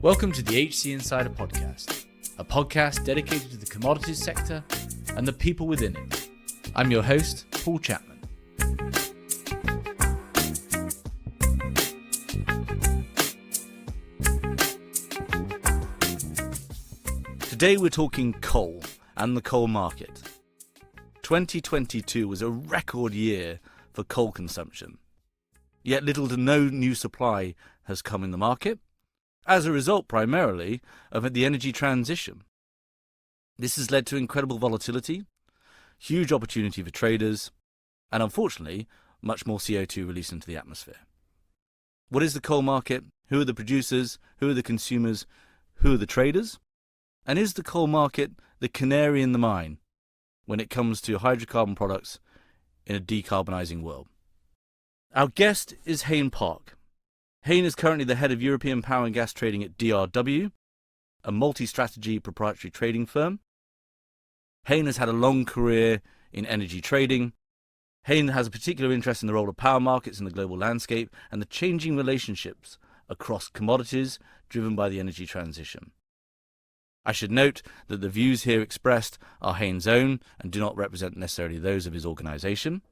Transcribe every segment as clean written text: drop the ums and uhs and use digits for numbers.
Welcome to the HC Insider Podcast, a podcast dedicated to the commodities sector and the people within it. I'm your host, Paul Chapman. Today we're talking coal and the coal market. 2022 was a record year for coal consumption, yet little to no new supply has come in the market, as a result primarily of the energy transition. This has led to incredible volatility, huge opportunity for traders, and unfortunately, much more CO2 released into the atmosphere. What is the coal market? Who are the producers? Who are the consumers? Who are the traders? And is the coal market the canary in the mine when it comes to hydrocarbon products in a decarbonising world? Our guest is Hayn Park. Hayn is currently the head of European power and gas trading at DRW, a multi-strategy proprietary trading firm. Hayn has had a long career in energy trading. Hayn has a particular interest in the role of power markets in the global landscape and the changing relationships across commodities driven by the energy transition. I should note that the views here expressed are Hayn's own and do not represent necessarily those of his organisation.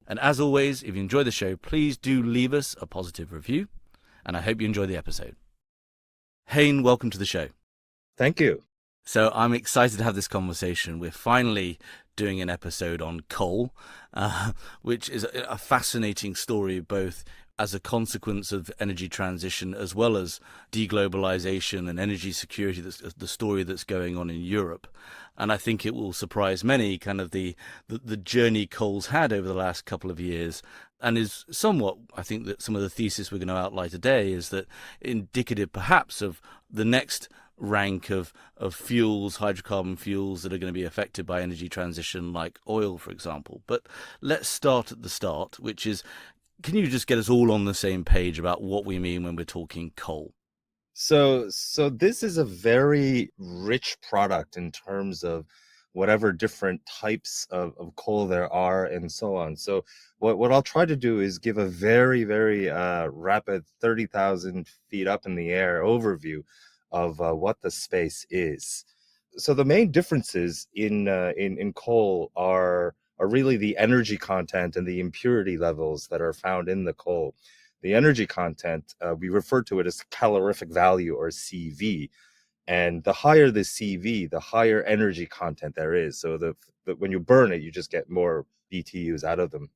And as always, if you enjoy the show, please do leave us a positive review, and I hope you enjoy the episode. Hayn, welcome to the show. Thank you. So I'm excited to have this conversation. We're finally doing an episode on coal, which is a fascinating story, both as a consequence of energy transition as well as deglobalization and energy security, that's the story that's going on in Europe. And I think it will surprise many, kind of the journey coal's had over the last couple of years, and is somewhat, I think that some of the thesis we're going to outline today is that indicative perhaps of the next rank of fuels, hydrocarbon fuels that are going to be affected by energy transition, like oil, for example. But let's start at the start, which is, can you just get us all on the same page about what we mean when we're talking coal? So this is a very rich product in terms of whatever different types of coal there are and so on. So what I'll try to do is give a very, very rapid 30,000 feet up in the air overview of what the space is. So the main differences in coal are really the energy content and the impurity levels that are found in the coal. The energy content, we refer to it as calorific value, or CV. And the higher the CV, the higher energy content there is. So when you burn it, you just get more BTUs out of them.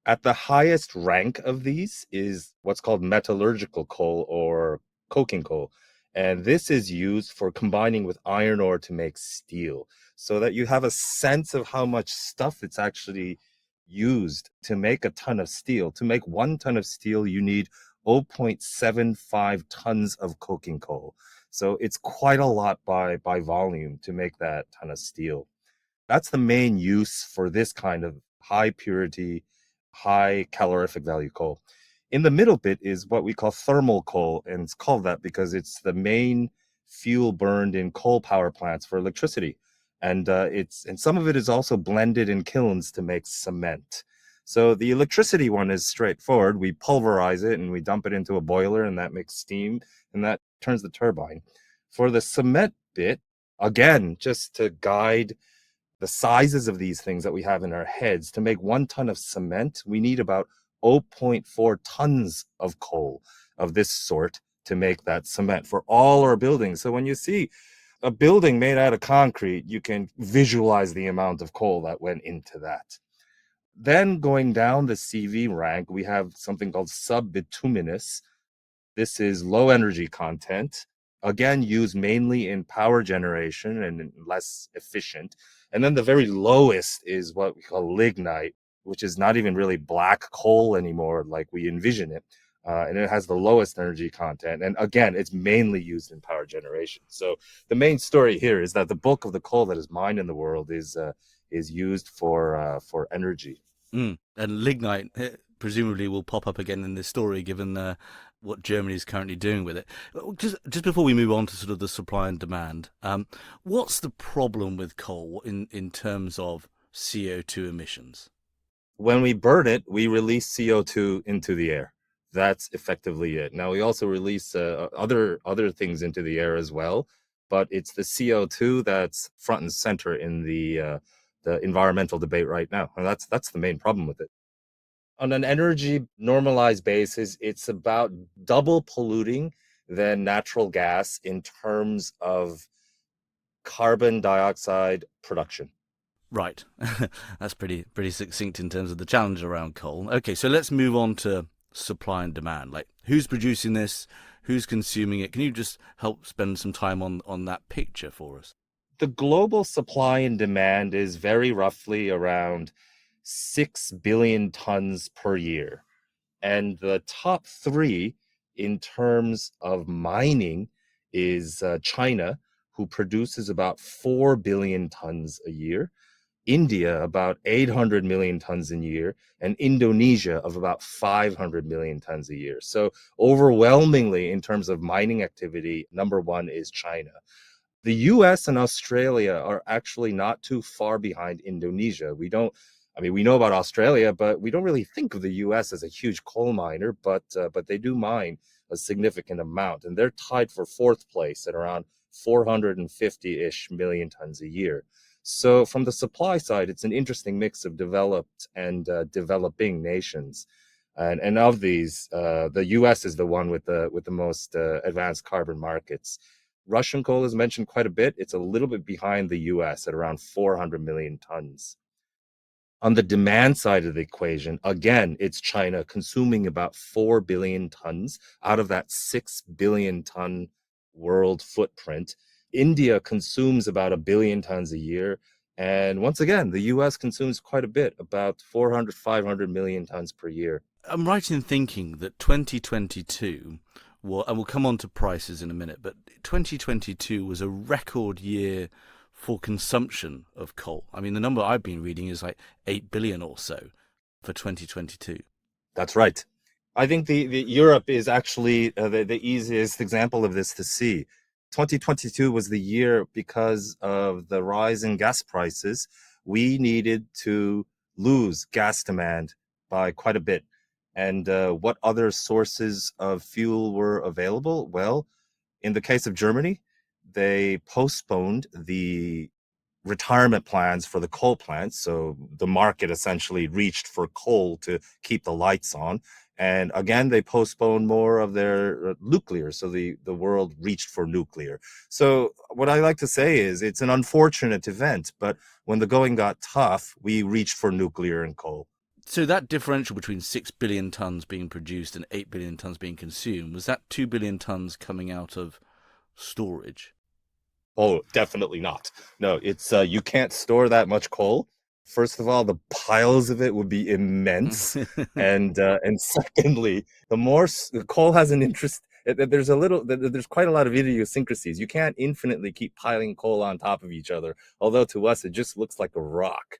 At the highest rank of these is what's called metallurgical coal, or coking coal. And this is used for combining with iron ore to make steel, so that you have a sense of how much stuff it's actually used to make a ton of steel. To make 1 ton of steel, you need 0.75 tons of coking coal. So it's quite a lot by volume to make that ton of steel. That's the main use for this kind of high purity, high calorific value coal. In the middle bit is what we call thermal coal, and it's called that because it's the main fuel burned in coal power plants for electricity. And some of it is also blended in kilns to make cement. So the electricity one is straightforward. We pulverize it and we dump it into a boiler, and that makes steam, and that turns the turbine. For the cement bit, again, just to guide the sizes of these things that we have in our heads, to make 1 ton of cement, we need about 0.4 tons of coal of this sort to make that cement for all our buildings. So when you see a building made out of concrete, you can visualize the amount of coal that went into that. Then going down the CV rank, we have something called subbituminous. This is low energy content, again, used mainly in power generation and less efficient. And then the very lowest is what we call lignite, which is not even really black coal anymore like we envision it. And it has the lowest energy content. And again, it's mainly used in power generation. So the main story here is that the bulk of the coal that is mined in the world is used for energy. And lignite presumably will pop up again in this story, given what Germany is currently doing with it. Just before we move on to sort of the supply and demand, what's the problem with coal in terms of CO2 emissions? When we burn it, we release CO2 into the air. That's effectively it. Now we also release other things into the air as well, but it's the CO2 that's front and center in the environmental debate right now, and that's the main problem with it. On an energy normalized basis, it's about double polluting than natural gas in terms of carbon dioxide production. Right. That's pretty succinct in terms of the challenge around coal. Okay, so let's move on to supply and demand. Like, who's producing this? Who's consuming it? Can you just help spend some time on that picture for us? The global supply and demand is very roughly around 6 billion tons per year. And the top three in terms of mining is China, who produces about 4 billion tons a year, India, about 800 million tons a year, and Indonesia of about 500 million tons a year. So, overwhelmingly, in terms of mining activity, number one is China. The US and Australia are actually not too far behind Indonesia. We know about Australia, but we don't really think of the US as a huge coal miner, but they do mine a significant amount, and they're tied for fourth place at around 450-ish million tons a year. So from the supply side, it's an interesting mix of developed and developing nations. And of these, the U.S. is the one with the most advanced carbon markets. Russian coal is mentioned quite a bit. It's a little bit behind the U.S. at around 400 million tons. On the demand side of the equation, again, it's China consuming about 4 billion tons out of that 6 billion ton world footprint. India consumes about 1 billion tons a year. And once again, the US consumes quite a bit, about 400, 500 million tons per year. I'm right in thinking that 2022, well, and we'll come on to prices in a minute, but 2022 was a record year for consumption of coal. I mean, the number I've been reading is like 8 billion or so for 2022. That's right. I think the Europe is actually the easiest example of this to see. 2022 was the year because of the rise in gas prices. We needed to lose gas demand by quite a bit. And what other sources of fuel were available? Well, in the case of Germany, they postponed the retirement plans for the coal plants. So the market essentially reached for coal to keep the lights on. And again, they postponed more of their nuclear. So the world reached for nuclear. So what I like to say is it's an unfortunate event, but when the going got tough, we reached for nuclear and coal. So that differential between 6 billion tons being produced and 8 billion tons being consumed, was that 2 billion tons coming out of storage? Oh, definitely not. No, it's you can't store that much coal. First of all, the piles of it would be immense, and secondly, the coal has an interest. There's quite a lot of idiosyncrasies. You can't infinitely keep piling coal on top of each other. Although to us, it just looks like a rock.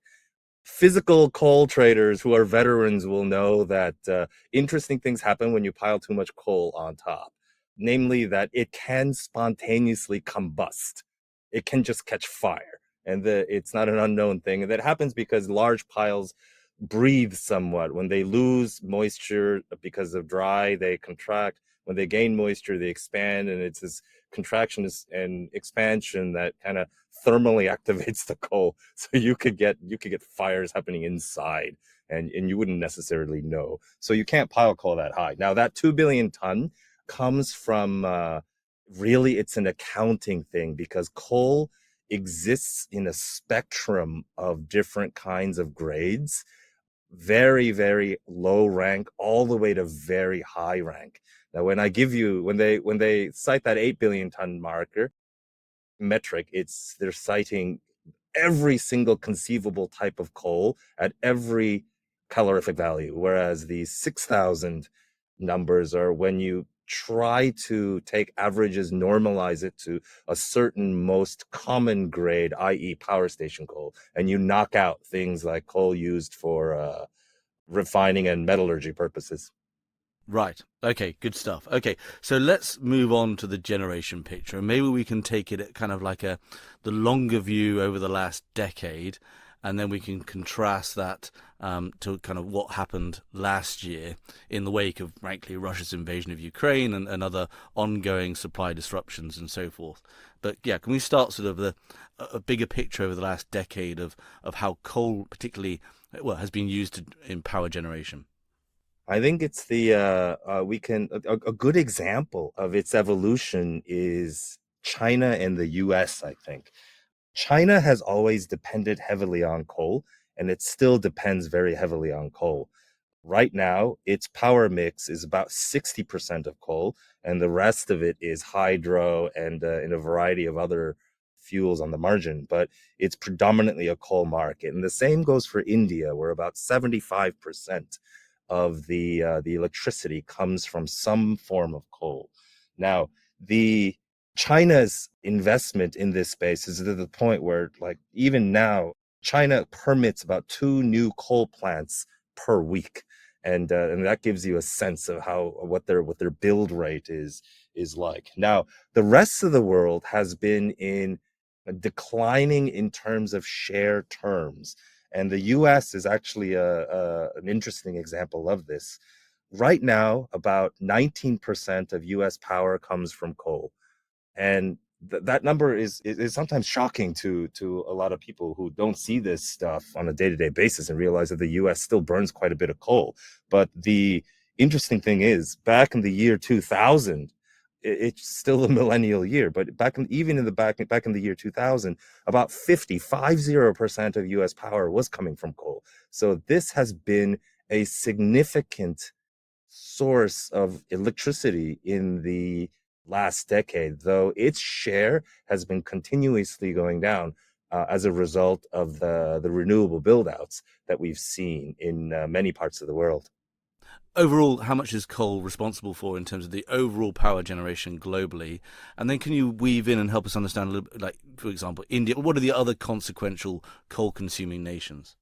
Physical coal traders who are veterans will know that interesting things happen when you pile too much coal on top. Namely, that it can spontaneously combust. It can just catch fire. And it's not an unknown thing. And that happens because large piles breathe somewhat. When they lose moisture because of dry, they contract. When they gain moisture, they expand. And it's this contraction and expansion that kind of thermally activates the coal. So you could get fires happening inside and you wouldn't necessarily know. So you can't pile coal that high. Now that 2 billion ton comes from really it's an accounting thing because coal exists in a spectrum of different kinds of grades, very, very low rank all the way to very high rank. Now, when they cite that 8 billion ton marker metric, they're citing every single conceivable type of coal at every calorific value, whereas the 6,000 numbers are when you try to take averages, normalize it to a certain most common grade, i.e. power station coal, and you knock out things like coal used for refining and metallurgy purposes. Right. Okay, good stuff. Okay, so let's move on to the generation picture, and maybe we can take it at kind of like the longer view over the last decade, and then we can contrast that to kind of what happened last year in the wake of, frankly, Russia's invasion of Ukraine and other ongoing supply disruptions and so forth. But yeah, can we start sort of a bigger picture over the last decade of how coal, particularly, well, has been used in power generation? I think it's we can a good example of its evolution is China and the US, I think. China has always depended heavily on coal, and it still depends very heavily on coal. Right now, its power mix is about 60% of coal, and the rest of it is hydro and in a variety of other fuels on the margin. But it's predominantly a coal market. And the same goes for India, where about 75% of the electricity comes from some form of coal. Now, the China's investment in this space is to the point where, like, even now, China permits about 2 new coal plants per week, and that gives you a sense of how what their build rate is like. Now, the rest of the world has been in declining in terms of share terms, and the U.S. is actually an interesting example of this. Right now, about 19% of U.S. power comes from coal, and that number is sometimes shocking to a lot of people who don't see this stuff on a day-to-day basis and realize that the US still burns quite a bit of coal. But the interesting thing is, back in the year 2000, it's still a millennial year, but even in the back in the year 2000, about 50% of US power was coming from coal. So this has been a significant source of electricity in the last decade, though its share has been continuously going down as a result of the renewable buildouts that we've seen in many parts of the world. Overall, how much is coal responsible for in terms of the overall power generation globally? And then can you weave in and help us understand a little bit, like, for example, India? What are the other consequential coal consuming nations?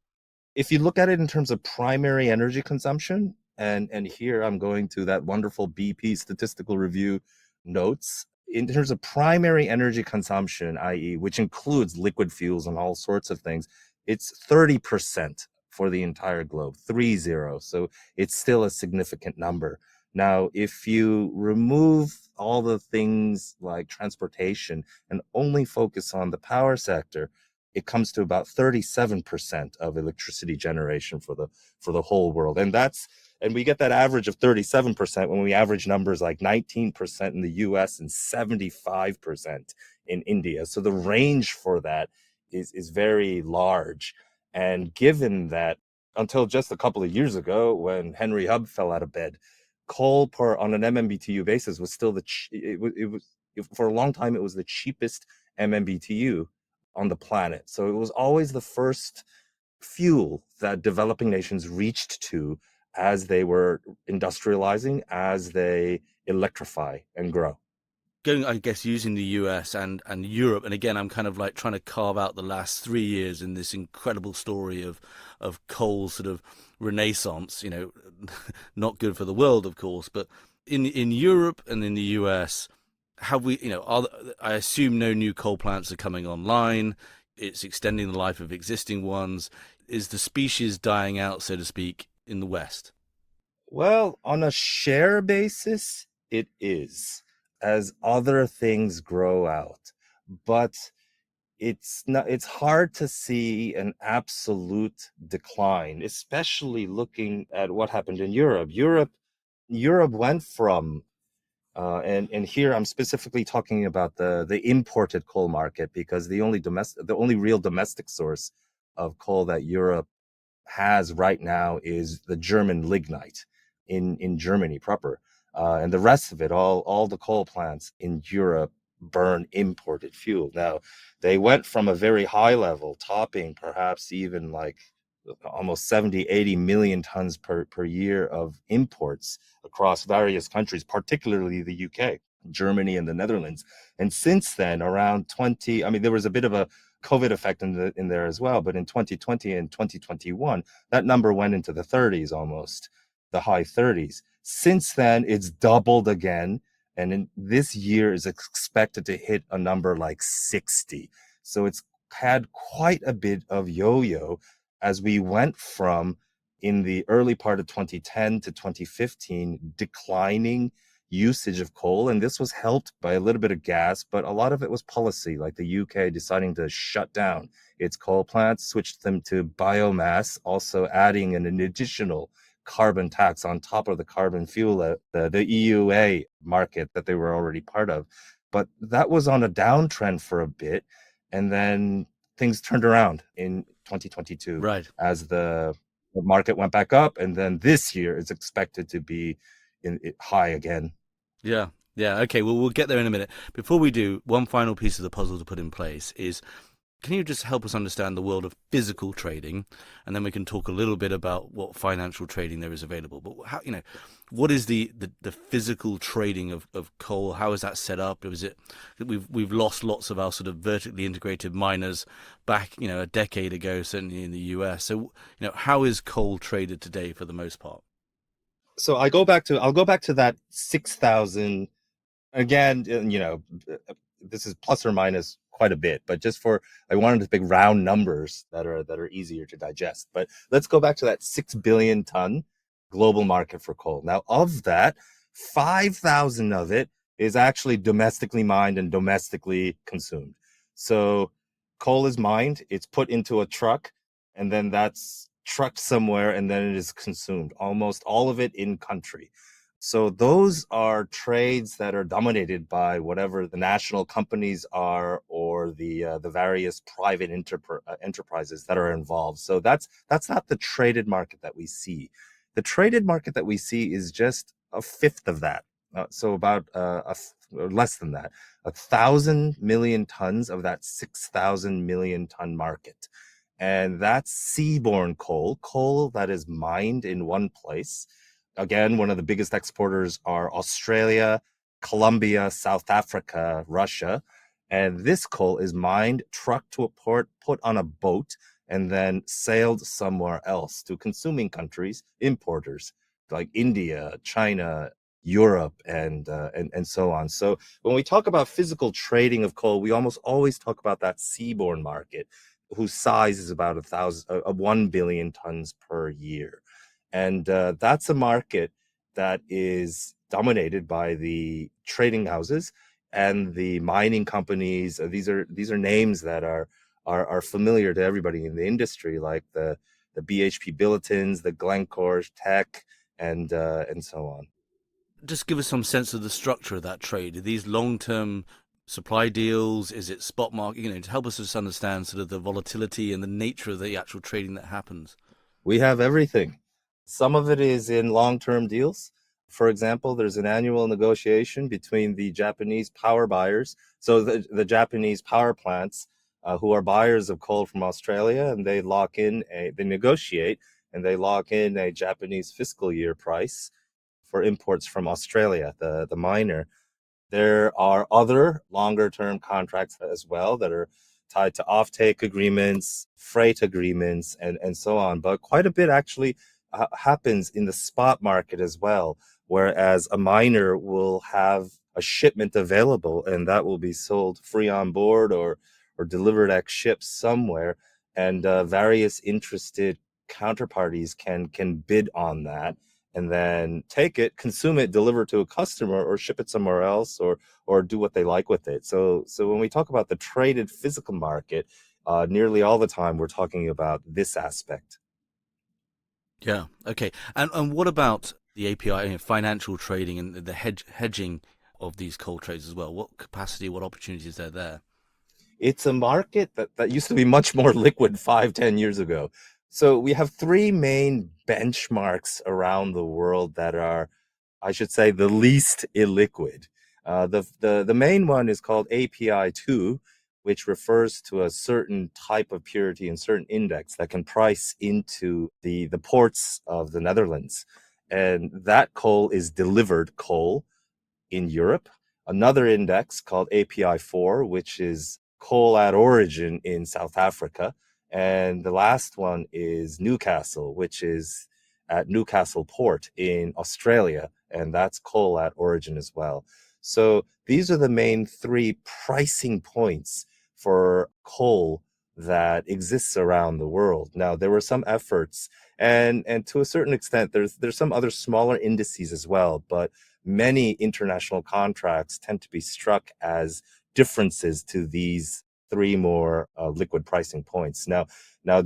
If you look at it in terms of primary energy consumption, and here I'm going to that wonderful BP statistical review notes. In terms of primary energy consumption, i.e., which includes liquid fuels and all sorts of things, it's 30% for the entire globe, 30. So it's still a significant number. Now, if you remove all the things like transportation and only focus on the power sector, it comes to about 37% of electricity generation for the whole world. And we get that average of 37% when we average numbers like 19% in the US and 75% in India. So the range for that is very large. And given that until just a couple of years ago, when Henry Hub fell out of bed, coal per on an MMBTU basis was still for a long time it was the cheapest MMBTU on the planet. So it was always the first fuel that developing nations reached to as they were industrializing, as they electrify and grow. Going, I guess, using the US and Europe, and again, I'm kind of like trying to carve out the last 3 years in this incredible story of coal sort of renaissance. Not good for the world, of course, but in Europe and in the US, have we, I assume no new coal plants are coming online. It's extending the life of existing ones. Is the species dying out, so to speak, in the West? Well, on a share basis, it is, as other things grow out. But it's hard to see an absolute decline, especially looking at what happened in Europe. Europe went from and here I'm specifically talking about the imported coal market, because the only real domestic source of coal that Europe has right now is the German lignite in Germany proper, and the rest of it, all the coal plants in Europe burn imported fuel. Now, they went from a very high level, topping perhaps even like almost 70, 80 million tons per year of imports across various countries, particularly the UK, Germany, and the Netherlands. And since then, around 20, I mean, there was a bit of a COVID effect in there as well, but in 2020 and 2021, that number went into the 30s, almost the high 30s. Since then, it's doubled again, and in this year is expected to hit a number like 60. So it's had quite a bit of yo-yo as we went from, in the early part of 2010 to 2015, declining usage of coal. And this was helped by a little bit of gas, but a lot of it was policy, like the UK deciding to shut down its coal plants, switched them to biomass, also adding an additional carbon tax on top of the carbon fuel, the EUA market that they were already part of. But that was on a downtrend for a bit. And then things turned around in 2022 Right. as the market went back up. And then this year is expected to be high again. Yeah. Yeah. Okay. Well, we'll get there in a minute. Before we do, one final piece of the puzzle to put in place is, can you just help us understand the world of physical trading, and then we can talk a little bit about what financial trading there is available. But how, what is the physical trading of coal? How is that set up? Is it we've lost lots of our sort of vertically integrated miners back, a decade ago, certainly in the US. So, how is coal traded today for the most part? So I'll go back to that 6,000 again. This is plus or minus quite a bit, but I wanted to pick round numbers that are easier to digest. But let's go back to that 6 billion ton global market for coal. Now, of that, 5,000 of it is actually domestically mined and domestically consumed. So coal is mined, it's put into a truck, and then that's trucked somewhere, and then it is consumed. Almost all of it in country. So those are trades that are dominated by whatever the national companies are, or the various private enterprises that are involved. So that's not the traded market that we see. The traded market that we see is just a fifth of that. So about or less than that, 1,000 million tons of that 6,000 million ton market. And that's seaborne coal that is mined in one place. Again, one of the biggest exporters are Australia, Colombia, South Africa, Russia. And this coal is mined, trucked to a port, put on a boat, and then sailed somewhere else to consuming countries, importers like India, China, Europe, and so on. So when we talk about physical trading of coal, we almost always talk about that seaborne market, whose size is about 1 billion tons per year. And that's a market that is dominated by the trading houses and the mining companies. These are names that are familiar to everybody in the industry, like the BHP Billotins, the Glencores, Teck, and so on. Just give us some sense of the structure of that trade. Are these long-term supply deals? Is it spot market? To help us just understand sort of the volatility and the nature of the actual trading that happens. We have everything. Some of it is in long-term deals. For example, there's an annual negotiation between the Japanese power buyers, so the Japanese power plants, who are buyers of coal from Australia, and they negotiate and they lock in a Japanese fiscal year price for imports from Australia, the miner. There are other longer term contracts as well that are tied to offtake agreements, freight agreements, and so on. But quite a bit actually happens in the spot market as well, whereas a miner will have a shipment available and that will be sold free on board or delivered ex ship somewhere, and various interested counterparties can bid on that and then take it, consume it, deliver it to a customer, or ship it somewhere else, or do what they like with it. So when we talk about the traded physical market, nearly all the time we're talking about this aspect. Yeah. Okay. And what about the API, financial trading and the hedging of these coal trades as well? What capacity, what opportunities are there? It's a market that used to be much more liquid 5, 10 years ago. So we have three main benchmarks around the world that are, I should say, the least illiquid. The main one is called API2, which refers to a certain type of purity and certain index that can price into the ports of the Netherlands. And that coal is delivered coal in Europe. Another index called API4, which is coal at origin in South Africa. And the last one is Newcastle, which is at Newcastle Port in Australia. And that's coal at origin as well. So these are the main three pricing points for coal that exists around the world. Now, there were some efforts, and to a certain extent, there's some other smaller indices as well, but many international contracts tend to be struck as differences to these three more liquid pricing points. Now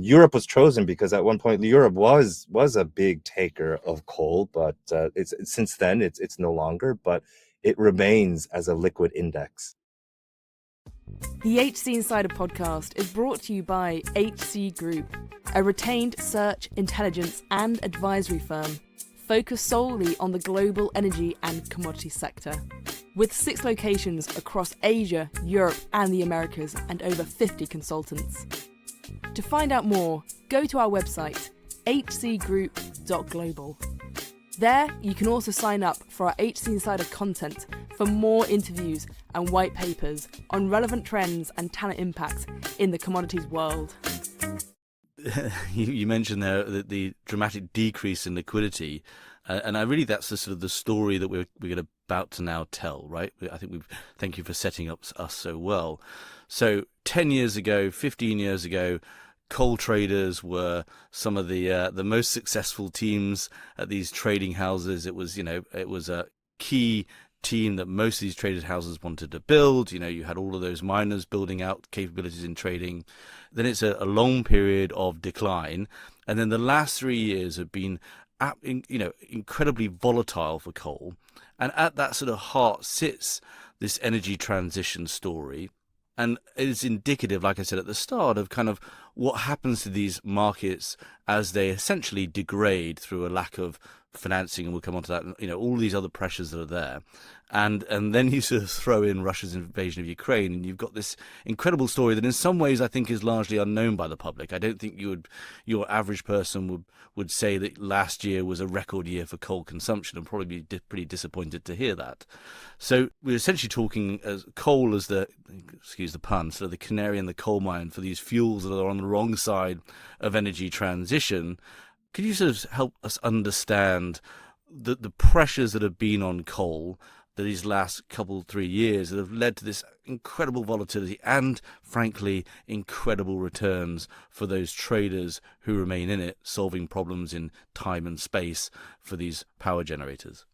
Europe was chosen because at one point Europe was a big taker of coal, but it's since then it's no longer, but it remains as a liquid index. The HC Insider podcast is brought to you by HC Group, a retained search, intelligence and advisory firm focused solely on the global energy and commodity sector. With 6 locations across Asia, Europe and the Americas and over 50 consultants. To find out more, go to our website, hcgroup.global. There, you can also sign up for our HC Insider content for more interviews and white papers on relevant trends and talent impacts in the commodities world. You mentioned there the dramatic decrease in liquidity, and I really that's the sort of the story that we're about to now tell, right? I think thank you for setting up us so well. So 10 years ago, 15 years ago, coal traders were some of the most successful teams at these trading houses. It was a key team that most of these traded houses wanted to build. You had all of those miners building out capabilities in trading. Then it's a long period of decline, and then the last 3 years have been incredibly volatile for coal. And at that sort of heart sits this energy transition story. And it's indicative, like I said at the start, of kind of what happens to these markets as they essentially degrade through a lack of financing, and we'll come on to that, all these other pressures that are there. And then you sort of throw in Russia's invasion of Ukraine, and you've got this incredible story that in some ways I think is largely unknown by the public. I don't think your average person would say that last year was a record year for coal consumption, and probably be pretty disappointed to hear that. So we're essentially talking as coal as excuse the pun, sort of the canary in the coal mine for these fuels that are on the wrong side of energy transition. Could you sort of help us understand the pressures that have been on coal these last 3 years that have led to this incredible volatility and, frankly, incredible returns for those traders who remain in it, solving problems in time and space for these power generators?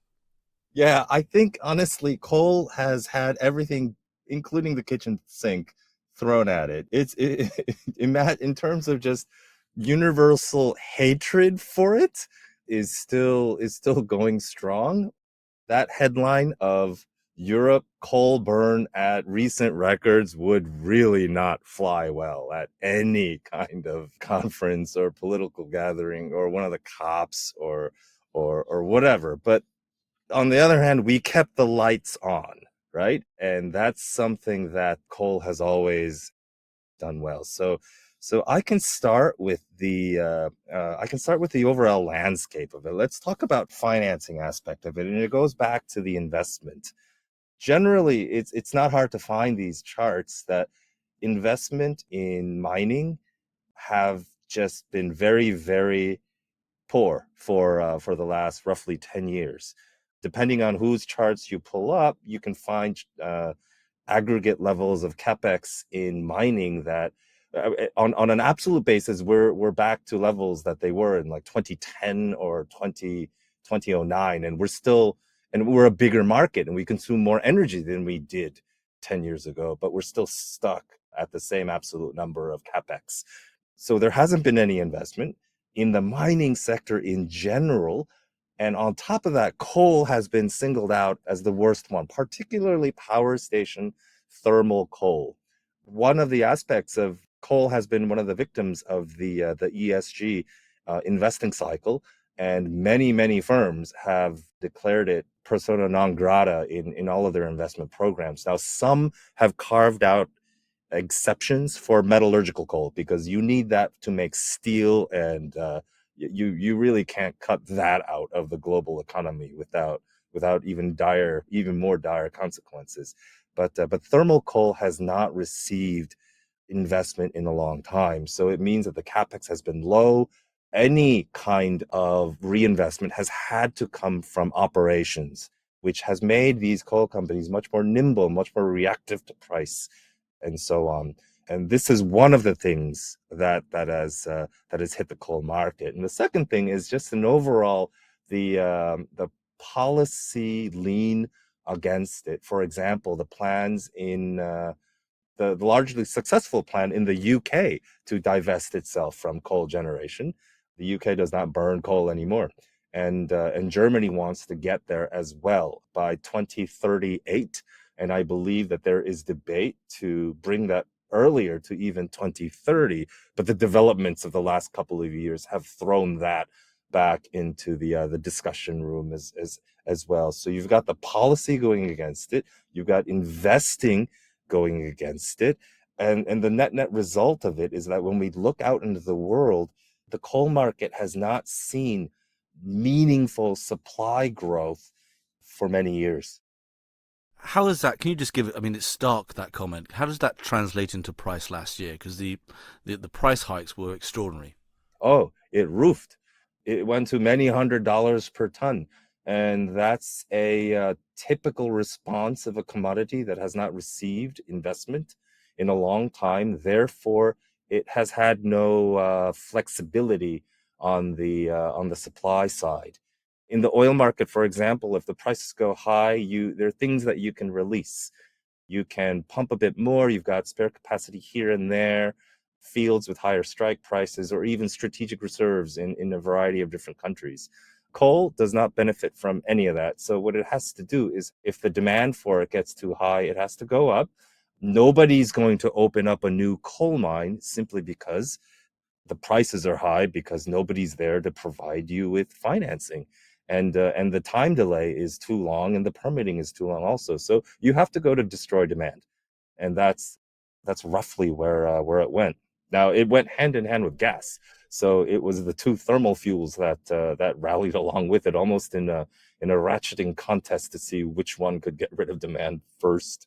Yeah, I think honestly, coal has had everything, including the kitchen sink, thrown at it. In terms of just universal hatred for it is still going strong. That headline of Europe coal burn at recent records would really not fly well at any kind of conference or political gathering or one of the COPs or whatever. But on the other hand, we kept the lights on, right? And that's something that coal has always done well. So I can start with the overall landscape of it. Let's talk about financing aspect of it, and it goes back to the investment. Generally, it's not hard to find these charts that investment in mining have just been very, very poor for the last roughly 10 years. Depending on whose charts you pull up, you can find aggregate levels of capex in mining that on an absolute basis, we're back to levels that they were in like 2010 or 2009, and we're a bigger market and we consume more energy than we did 10 years ago, but we're still stuck at the same absolute number of capex. So there hasn't been any investment in the mining sector in general. And on top of that, coal has been singled out as the worst one, particularly power station thermal coal. One of the aspects of coal has been one of the victims of the ESG investing cycle, and many firms have declared it persona non grata in all of their investment programs. Now, some have carved out exceptions for metallurgical coal because you need that to make steel, and you really can't cut that out of the global economy without even more dire consequences. But thermal coal has not received investment in a long time, so it means that the capex has been low. Any kind of reinvestment has had to come from operations, which has made these coal companies much more nimble, much more reactive to price, and so on. And this is one of the things that has hit the coal market. And the second thing is just an overall the policy lean against it. For example, the plans in the largely successful plan in the UK to divest itself from coal generation. The UK does not burn coal anymore, and Germany wants to get there as well by 2038. And I believe that there is debate to bring that earlier to even 2030. But the developments of the last couple of years have thrown that back into the discussion room as well. So you've got the policy going against it. You've got investing going against it. And the net result of it is that when we look out into the world, the coal market has not seen meaningful supply growth for many years. How is that? Can you just give it? I mean, it's stark, that comment. How does that translate into price last year? Because the price hikes were extraordinary. Oh, it roofed. It went to many $100s per ton. And that's a typical response of a commodity that has not received investment in a long time. Therefore, it has had no flexibility on the supply side. In the oil market, for example, if the prices go high, there are things that you can release. You can pump a bit more. You've got spare capacity here and there, fields with higher strike prices, or even strategic reserves in a variety of different countries. Coal does not benefit from any of that. So what it has to do is, if the demand for it gets too high, it has to go up. Nobody's going to open up a new coal mine simply because the prices are high, because nobody's there to provide you with financing. And the time delay is too long, and the permitting is too long also. So you have to go to destroy demand. And that's roughly where it went. Now, it went hand in hand with gas. So it was the two thermal fuels that rallied along with it, almost in a ratcheting contest to see which one could get rid of demand first.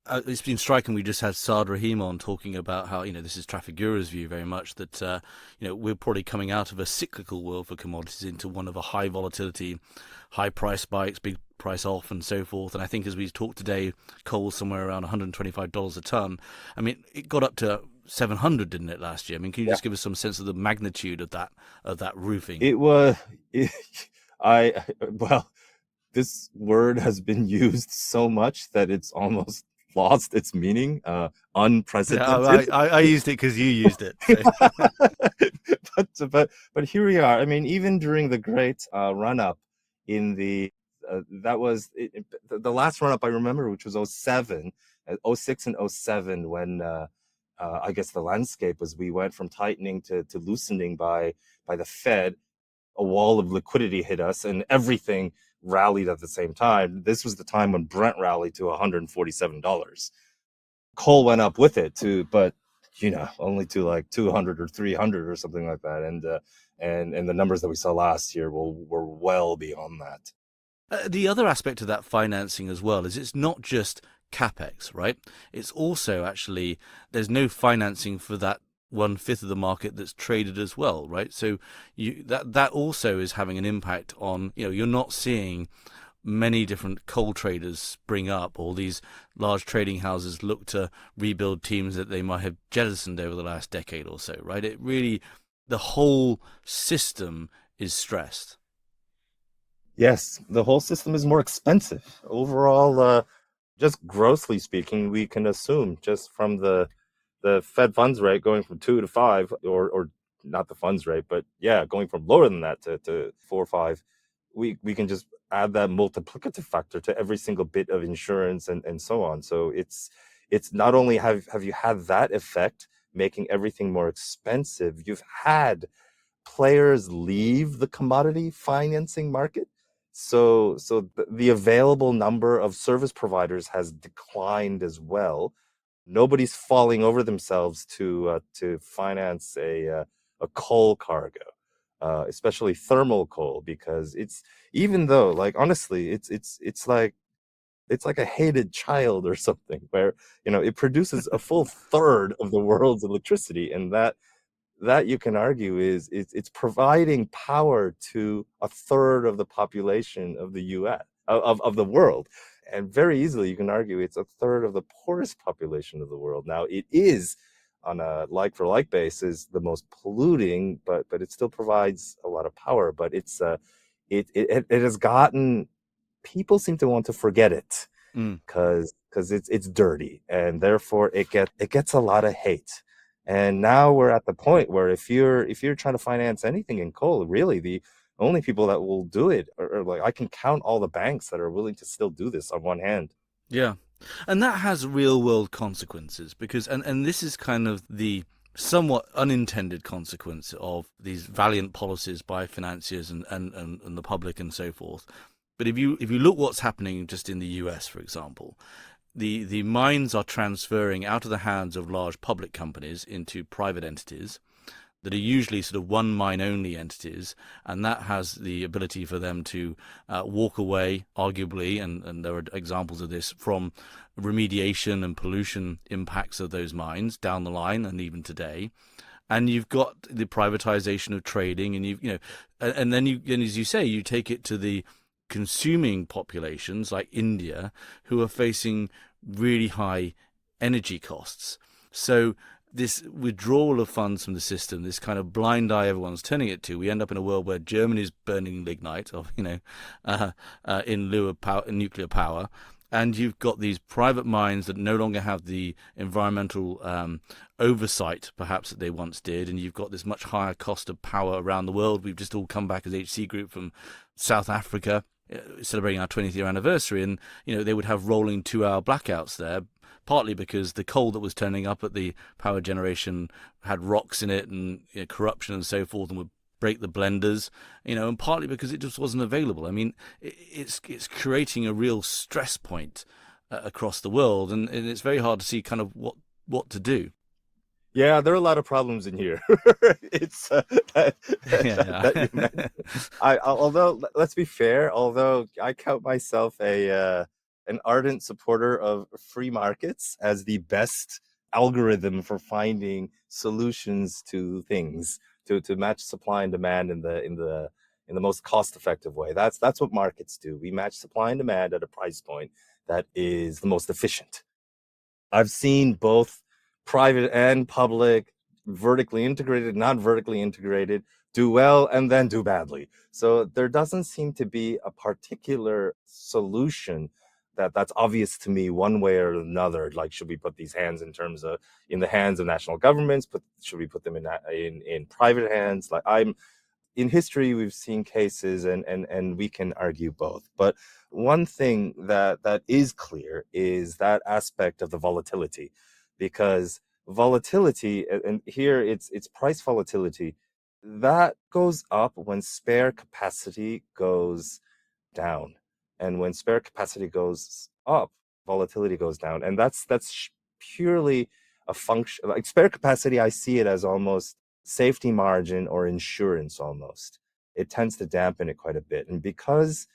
It's been striking. We just had Saad Rahim on talking about how, this is Trafigura's view very much, that, we're probably coming out of a cyclical world for commodities into one of a high volatility, high price spikes, big price off and so forth. And I think as we talked today, coal somewhere around $125 a ton. I mean, it got up to 700, didn't it, last year? I mean, can you just give us some sense of the magnitude of that roofing? It was, well, this word has been used so much that it's almost lost its meaning. Unprecedented. Yeah, I used it because you used it. So. but here we are. I mean, even during the great run up in that was the last run up I remember, which was 07, 06 and 07, when I guess the landscape was, we went from tightening to loosening by the Fed. A wall of liquidity hit us, and everything rallied at the same time. This was the time when Brent rallied to $147. Coal went up with it too, but only to like 200 or 300 or something like that. And the numbers that we saw last year were well beyond that. The other aspect of that financing as well is it's not just capex, right? It's also actually, there's no financing for that 1/5 of the market that's traded as well, right? So that also is having an impact on, you're not seeing many different coal traders spring up, or these large trading houses look to rebuild teams that they might have jettisoned over the last decade or so, right? It really, the whole system is stressed. Yes, the whole system is more expensive. Overall, just grossly speaking, we can assume just from the Fed funds rate going from 2 to 5, or not the funds rate, but going from lower than that to 4 or 5, we can just add that multiplicative factor to every single bit of insurance and so on. So it's not only have you had that effect, making everything more expensive, you've had players leave the commodity financing market. So the available number of service providers has declined as well. Nobody's falling over themselves to finance a coal cargo, especially thermal coal, because even though, like, honestly, it's like a hated child or something, where it produces a full third of the world's electricity, and that you can argue it's providing power to a third of the population of the U.S. of the world. And very easily, you can argue it's a third of the poorest population of the world. Now, it is on a like for like basis the most polluting, but it still provides a lot of power. But it has gotten, people seem to want to forget it Mm. because it's dirty, and therefore it gets a lot of hate. And now we're at the point where if you're trying to finance anything in coal, really the only people that will do it are like, I can count all the banks that are willing to still do this on one hand. Yeah. And that has real world consequences because, and this is kind of the somewhat unintended consequence of these valiant policies by financiers and the public and so forth. But if you look what's happening just in the US, for example, the mines are transferring out of the hands of large public companies into private entities that are usually sort of one mine only entities, and that has the ability for them to walk away, arguably, and there are examples of this, from remediation and pollution impacts of those mines down the line and even today. And you've got the privatization of trading, and and then as you say, you take it to the consuming populations like India, who are facing really high energy costs. So this withdrawal of funds from the system, this kind of blind eye everyone's turning it to, we end up in a world where Germany's burning lignite, in lieu of nuclear power, and you've got these private mines that no longer have the environmental oversight, perhaps, that they once did, and you've got this much higher cost of power around the world. We've just all come back as HC Group from South Africa, celebrating our 20th year anniversary, and they would have rolling 2-hour blackouts there, partly because the coal that was turning up at the power generation had rocks in it and corruption and so forth, and would break the blenders, and partly because it just wasn't available. I mean, it's creating a real stress point across the world, and it's very hard to see kind of what to do. Yeah, there are a lot of problems in here. It's that you mentioned. Although, let's be fair, although I count myself an ardent supporter of free markets as the best algorithm for finding solutions to things, to match supply and demand in the most cost-effective way. That's what markets do. We match supply and demand at a price point that is the most efficient. I've seen both private and public, vertically integrated, not vertically integrated, do well and then do badly. So there doesn't seem to be a particular solution that's obvious to me one way or another. Like, should we put these hands in the hands of national governments? Should we put them in private hands? Like, in history, we've seen cases, and we can argue both. But one thing that is clear is that aspect of the volatility, because volatility, and here it's price volatility, that goes up when spare capacity goes down, and when spare capacity goes up, volatility goes down, and that's purely a function. Like, spare capacity, I see it as almost safety margin or insurance almost. It tends to dampen it quite a bit. And because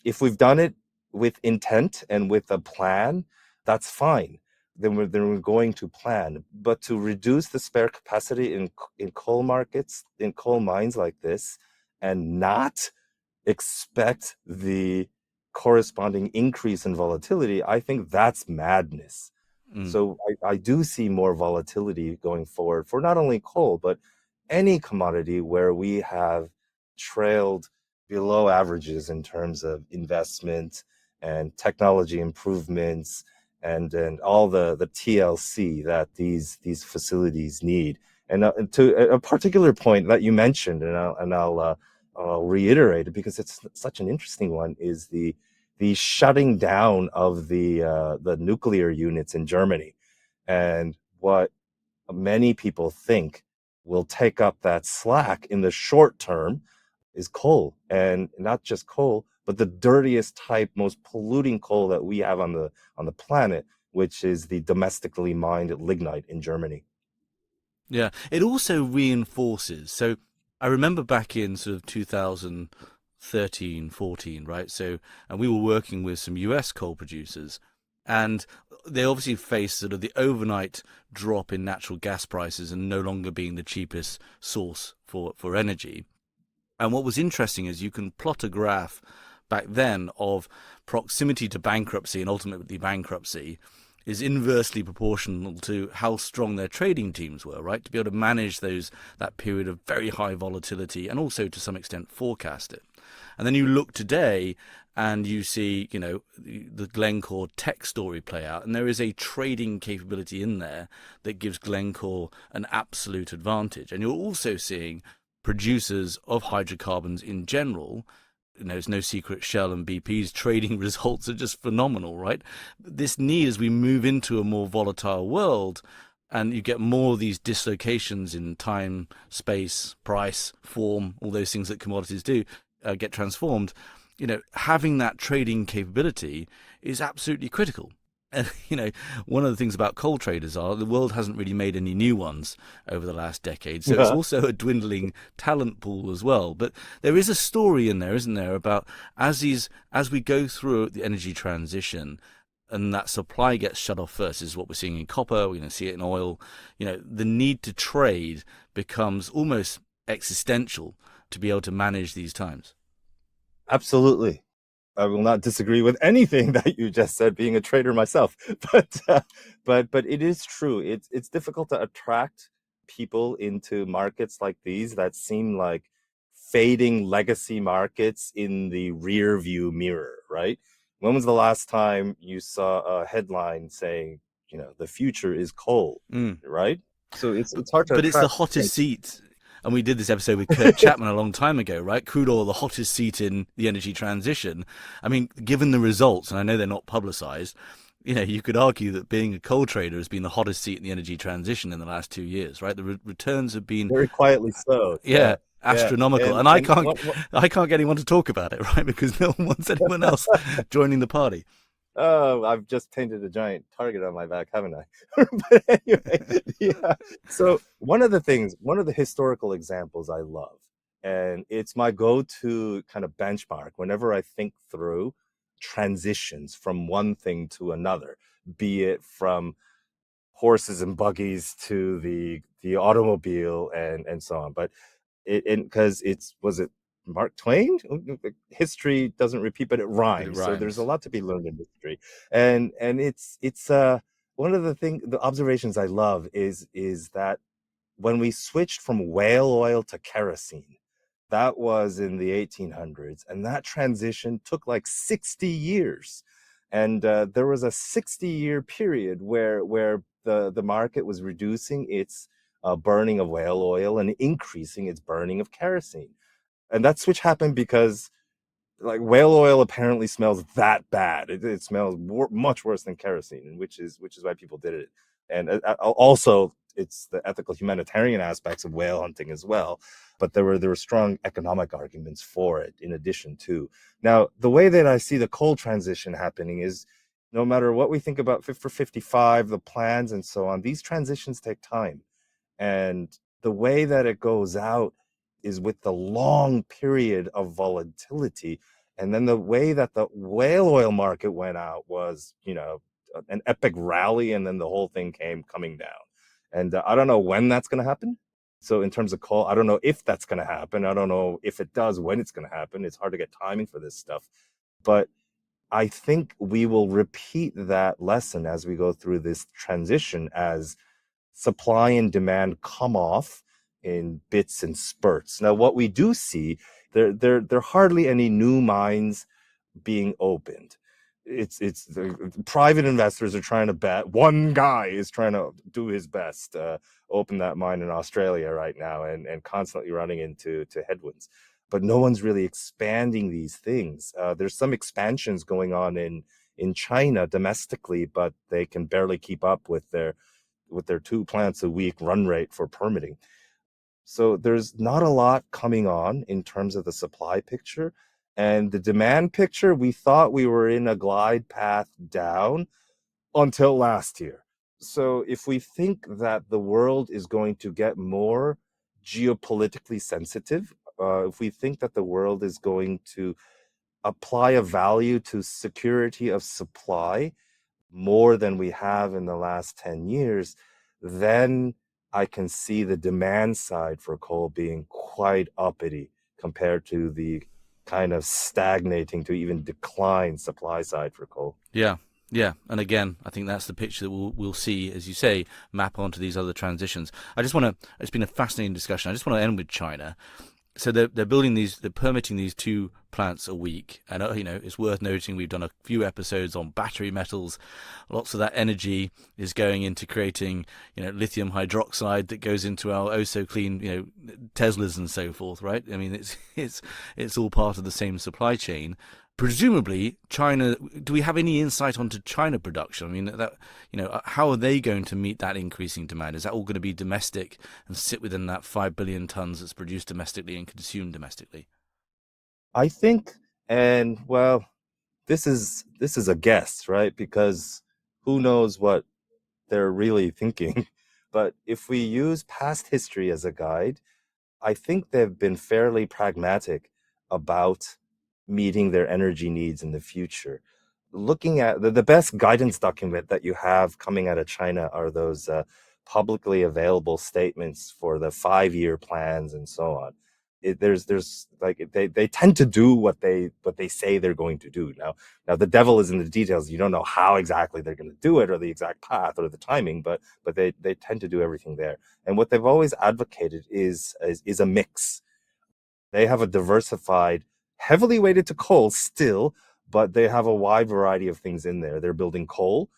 if we've done it with intent and with a plan, that's fine. Then we're going to plan. But to reduce the spare capacity in coal markets, in coal mines like this, and not expect the corresponding increase in volatility, I think that's madness. So I do see more volatility going forward for not only coal, but any commodity where we have trailed below averages in terms of investment and technology improvements and all the TLC that these facilities need. And to a particular point that you mentioned, and I'll reiterate it because it's such an interesting one, is the shutting down of the nuclear units in Germany. And what many people think will take up that slack in the short term is coal, and not just coal, but the dirtiest type, most polluting coal that we have on the planet, which is the domestically mined lignite in Germany. Yeah, it also reinforces. So I remember back in sort of 2013, 14, right? So, and we were working with some US coal producers, and they obviously faced sort of the overnight drop in natural gas prices and no longer being the cheapest source for energy. And what was interesting is you can plot a graph back then of proximity to bankruptcy and ultimately bankruptcy is inversely proportional to how strong their trading teams were, right? To be able to manage that period of very high volatility and also to some extent forecast it. And then you look today and you see, the Glencore tech story play out, and there is a trading capability in there that gives Glencore an absolute advantage. And you're also seeing producers of hydrocarbons in general. It's no secret Shell and BP's trading results are just phenomenal, right? This need, as we move into a more volatile world and you get more of these dislocations in time, space, price, form, all those things that commodities do get transformed, having that trading capability is absolutely critical. And, one of the things about coal traders are the world hasn't really made any new ones over the last decade. So it's also a dwindling talent pool as well. But there is a story in there, isn't there, about as we go through the energy transition and that supply gets shut off first, is what we're seeing in copper, we're going to see it in oil, the need to trade becomes almost existential to be able to manage these times. Absolutely. I will not disagree with anything that you just said, being a trader myself. But it is true. It's difficult to attract people into markets like these that seem like fading legacy markets in the rear view mirror, right? When was the last time you saw a headline saying, the future is coal, right? So it's hard to But it's the attract. hottest seat. And we did this episode with Kurt Chapman a long time ago, right? Crude oil, the hottest seat in the energy transition. I mean, given the results, and I know they're not publicized, you could argue that being a coal trader has been the hottest seat in the energy transition in the last 2 years, right? The returns have been Very quietly so. Yeah, astronomical. Yeah. And I can't get anyone to talk about it, right? Because no one wants anyone else joining the party. Oh, I've just painted a giant target on my back, haven't I? But anyway, yeah. So one of the historical examples I love, and it's my go-to kind of benchmark whenever I think through transitions from one thing to another, be it from horses and buggies to the automobile and so on. But because was it Mark Twain? History doesn't repeat, but it rhymes. So there's a lot to be learned in history, and it's one of the observations I love is that when we switched from whale oil to kerosene, that was in the 1800s, and that transition took like 60 years, and there was a 60-year period where the market was reducing its burning of whale oil and increasing its burning of kerosene. And that switch happened because like whale oil apparently smells that bad. It smells much worse than kerosene, which is why people did it. And also it's the ethical humanitarian aspects of whale hunting as well. But there were strong economic arguments for it in addition to. Now, the way that I see the coal transition happening is no matter what we think about Fit for 55, the plans and so on, these transitions take time. And the way that it goes out is with the long period of volatility. And then the way that the whale oil market went out was, an epic rally, and then the whole thing came coming down. And I don't know when that's going to happen. So in terms of coal, I don't know if that's going to happen. I don't know if it does, when it's going to happen. It's hard to get timing for this stuff. But I think we will repeat that lesson as we go through this transition, as supply and demand come off in bits and spurts. Now, what we do see, there are hardly any new mines being opened. It's the private investors are trying to bet. One guy is trying to do his best, open that mine in Australia right now, and constantly running into headwinds. But no one's really expanding these things. There's some expansions going on in China domestically, but they can barely keep up with their 2 plants a week run rate for permitting. So there's not a lot coming on in terms of the supply picture. And the demand picture, we thought we were in a glide path down until last year. So if we think that the world is going to get more geopolitically sensitive, if we think that the world is going to apply a value to security of supply more than we have in the last 10 years, then I can see the demand side for coal being quite uppity compared to the kind of stagnating to even decline supply side for coal. Yeah. Yeah, and again, I think that's the picture that we'll see, as you say, map onto these other transitions. It's been a fascinating discussion. I just want to end with China. So they're permitting these 2 plants a week, and it's worth noting we've done a few episodes on battery metals. Lots of that energy is going into creating, lithium hydroxide that goes into our oh so clean, Teslas and so forth, right? I mean, it's all part of the same supply chain. Presumably, China. Do we have any insight onto China production? I mean, how are they going to meet that increasing demand? Is that all going to be domestic and sit within that 5 billion tons that's produced domestically and consumed domestically? I think, and well, this is a guess, right? Because who knows what they're really thinking. But if we use past history as a guide, I think they've been fairly pragmatic about meeting their energy needs in the future. Looking at the best guidance document that you have coming out of China are those publicly available statements for the 5-year plans and so on. There's like they tend to do what they say they're going to do. Now the devil is in the details. You don't know how exactly they're going to do it or the exact path or the timing, but they tend to do everything there. And what they've always advocated is a mix. They have a diversified, heavily weighted to coal still, but they have a wide variety of things in there. They're building coal,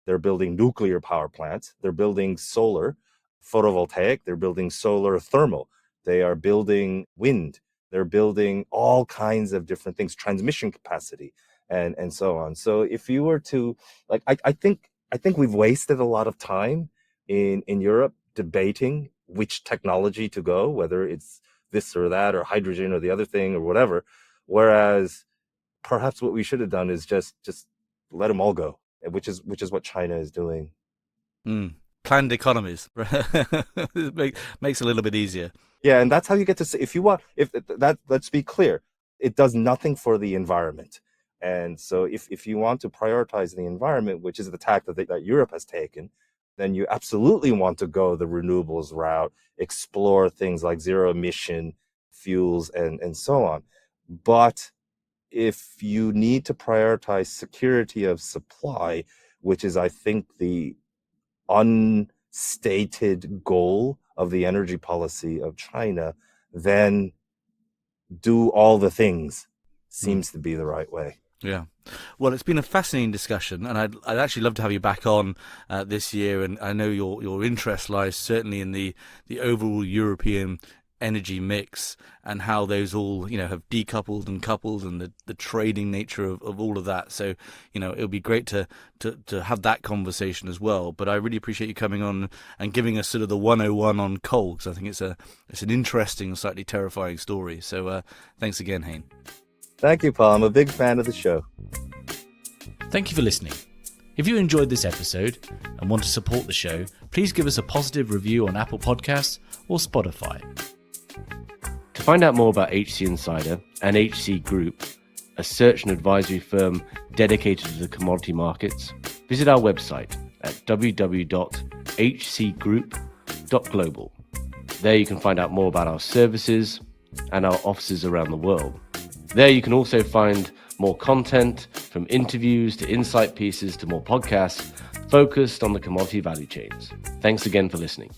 they're building nuclear power plants, they're building solar, photovoltaic, they're building solar thermal, they are building wind, they're building all kinds of different things, transmission capacity, and so on. So if you were to, like, I think we've wasted a lot of time in Europe debating which technology to go, whether it's this or that or hydrogen or the other thing or whatever, whereas perhaps what we should have done is just let them all go, which is what China is doing. Planned economies. It makes it a little bit easier. Yeah, and that's how you get to say, let's be clear, it does nothing for the environment. And so if you want to prioritize the environment, which is the tack that Europe has taken, then you absolutely want to go the renewables route, explore things like zero emission fuels and so on. But if you need to prioritize security of supply, which is, I think, the unstated goal of the energy policy of China, then do all the things seems to be the right way. Yeah. Well, it's been a fascinating discussion, and I'd actually love to have you back on this year. And I know your interest lies certainly in the overall European energy mix and how those all have decoupled and coupled, and the trading nature of all of that. So it'll be great to have that conversation as well. But I really appreciate you coming on and giving us sort of the 101 on coal, because I think it's an interesting, slightly terrifying story. So thanks again, Hayn. Thank you, Paul. I'm a big fan of the show. Thank you for listening. If you enjoyed this episode and want to support the show, please give us a positive review on Apple Podcasts or Spotify. To find out more about HC Insider and HC Group, a search and advisory firm dedicated to the commodity markets, visit our website at www.hcgroup.global. There you can find out more about our services and our offices around the world. There you can also find more content, from interviews to insight pieces to more podcasts focused on the commodity value chains. Thanks again for listening.